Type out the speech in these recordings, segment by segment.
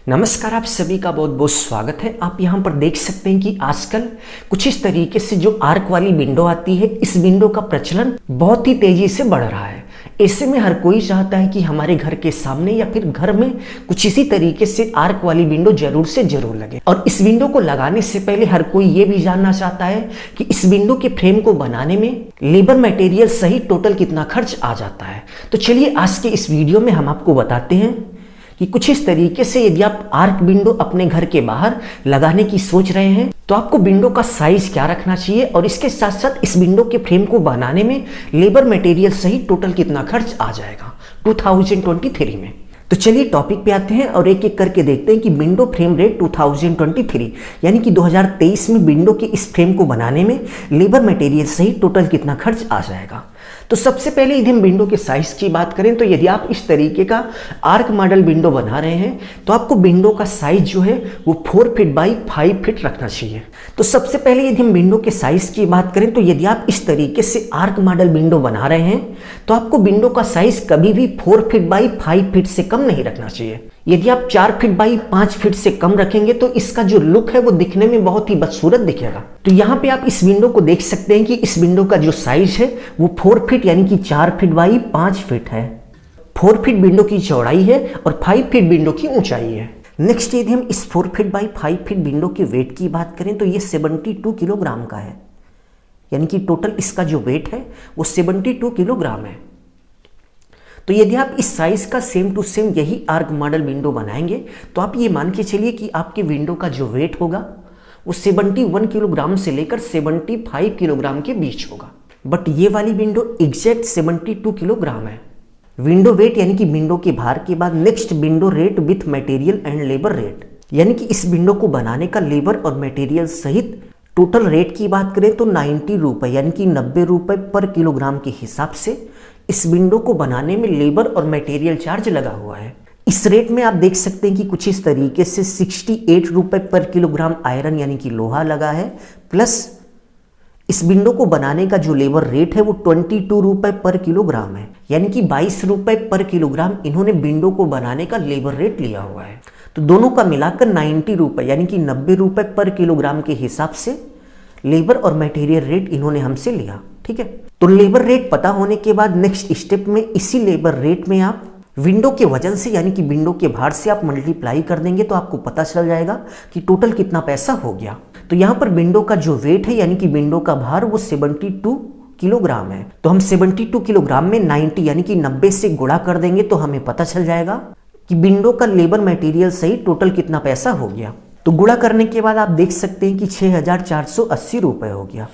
नमस्कार, आप सभी का बहुत बहुत स्वागत है। आप यहाँ पर देख सकते हैं कि आजकल कुछ इस तरीके से जो आर्क वाली विंडो आती है, इस विंडो का प्रचलन बहुत ही तेजी से बढ़ रहा है। ऐसे में हर कोई चाहता है कि हमारे घर के सामने या फिर घर में कुछ इसी तरीके से आर्क वाली विंडो जरूर से जरूर लगे। और इस विंडो को लगाने से पहले हर कोई ये भी जानना चाहता है कि इस विंडो के फ्रेम को बनाने में लेबर मटेरियल सहित टोटल कितना खर्च आ जाता है। तो चलिए आज के इस वीडियो में हम आपको बताते हैं कि कुछ इस तरीके से यदि आप आर्क विंडो अपने घर के बाहर लगाने की सोच रहे हैं तो आपको विंडो का साइज क्या रखना चाहिए और इसके साथ साथ इस विंडो के फ्रेम को बनाने में लेबर मटेरियल सहित टोटल कितना खर्च आ जाएगा 2023 में। तो चलिए टॉपिक पे आते हैं और एक एक करके देखते हैं कि विंडो फ्रेम रेट 2023 यानी कि 2023 में विंडो के इस फ्रेम को बनाने में लेबर मटेरियल सहित टोटल कितना खर्च आ जाएगा। तो सबसे पहले यदि हम विंडो के साइज की बात करें तो यदि आप इस तरीके का आर्क मॉडल विंडो बना रहे हैं तो आपको विंडो का साइज जो है वो 4 फीट बाई 5 फीट रखना चाहिए। तो सबसे पहले यदि हम विंडो के साइज की बात करें तो यदि आप इस तरीके से आर्क मॉडल विंडो बना रहे हैं तो आपको विंडो का साइज कभी भी 4 फीट बाई 5 फीट से कम नहीं रखना चाहिए। यदि आप 4 फीट बाई 5 फीट से कम रखेंगे तो इसका जो लुक है वो दिखने में बहुत ही बदसूरत दिखेगा। तो यहाँ पे आप इस विंडो को देख सकते हैं कि इस विंडो का जो साइज है वो 4 फीट यानी कि 4 फीट बाई 5 फीट है। 4 फीट विंडो की चौड़ाई है और 5 फीट विंडो की ऊंचाई है। नेक्स्ट यदि हम इस 4 फीट बाई 5 फीट विंडो के वेट की बात करें तो ये 72 किलोग्राम का है, यानी कि टोटल इसका जो वेट है वो 72 किलोग्राम है। तो यदि आप इस साइज का सेम टू सेम यही आर्क मॉडल विंडो बनाएंगे तो आप ये मान के चलिए कि आपके विंडो का जो वेट होगा वो 71 किलोग्राम से लेकर 75 किलोग्राम के बीच होगा। बट ये वाली विंडो एग्जैक्ट 72 किलोग्राम है। विंडो वेट यानी कि विंडो के भार के बाद next window rate with material and labour rate, यानी कि इस विंडो को बनाने का लेबर और मटेरियल सहित टोटल रेट की बात करें तो 90 रुपये यानी कि 90 रुपये पर किलोग्राम के हिसाब से इस विंडो को बनाने में लेबर और मटेरियल चार्ज लगा हुआ है। इस रेट में आप देख सकते हैं कि कुछ इस तरीके से 68 रुपये पर किलोग्राम आयरन यानी कि लोहा लगा है, प्लस इस विंडो को बनाने का जो लेबर रेट है वो 22 रुपये पर किलोग्राम है, यानी कि 22 रुपये पर किलोग्राम इन्होंने विंडो को बनाने का लेबर रेट लिया हुआ है। तो दोनों का मिलाकर 90 रुपये यानी कि 90 रुपये पर किलोग्राम के हिसाब से लेबर और मटेरियल रेट इन्होंने हमसे लिया। ठीक है, तो लेबर रेट पता होने के बाद नेक्स्ट स्टेप में इसी लेबर रेट में आप विंडो के वजन से यानी कि विंडो के भार से आप मल्टीप्लाई कर देंगे तो आपको पता चल जाएगा कि टोटल कितना पैसा हो गया। तो यहाँ पर विंडो का जो वेट है यानी कि विंडो का भार वो 72 किलोग्राम है। तो हम 72 किलोग्राम में 90 यानी कि 90 से गुणा कर देंगे तो हमें पता चल जाएगा कि विंडो का लेबर मटेरियल सहित टोटल कितना पैसा हो गया। तो गुणा करने के बाद आप देख सकते हैं कि 6,480 रुपये हो गया।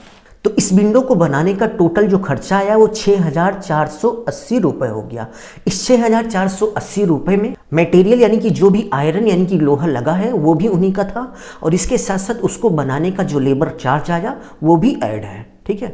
तो इस विंडो को बनाने का टोटल जो खर्चा आया वो 6,480 रुपये हो गया। इस 6,480 रुपये में मटेरियल यानी कि जो भी आयरन यानी कि लोहा लगा है वो भी उन्हीं का था और इसके साथ साथ उसको बनाने का जो लेबर चार्ज आया वो भी ऐड है। ठीक है,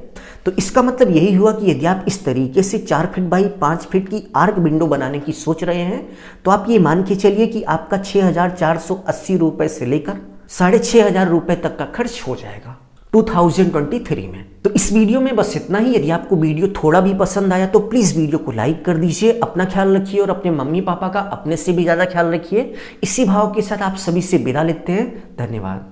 तो इसका मतलब यही हुआ कि यदि आप इस तरीके से 4 फीट बाई 5 फीट की आर्क विंडो बनाने की सोच रहे हैं तो आप ये मान के चलिए कि आपका 6,480 रुपये से लेकर 6,500 रुपये तक का खर्च हो जाएगा 2023 में। तो इस वीडियो में बस इतना ही। यदि आपको वीडियो थोड़ा भी पसंद आया तो प्लीज़ वीडियो को लाइक कर दीजिए। अपना ख्याल रखिए और अपने मम्मी पापा का अपने से भी ज़्यादा ख्याल रखिए। इसी भाव के साथ आप सभी से विदा लेते हैं। धन्यवाद।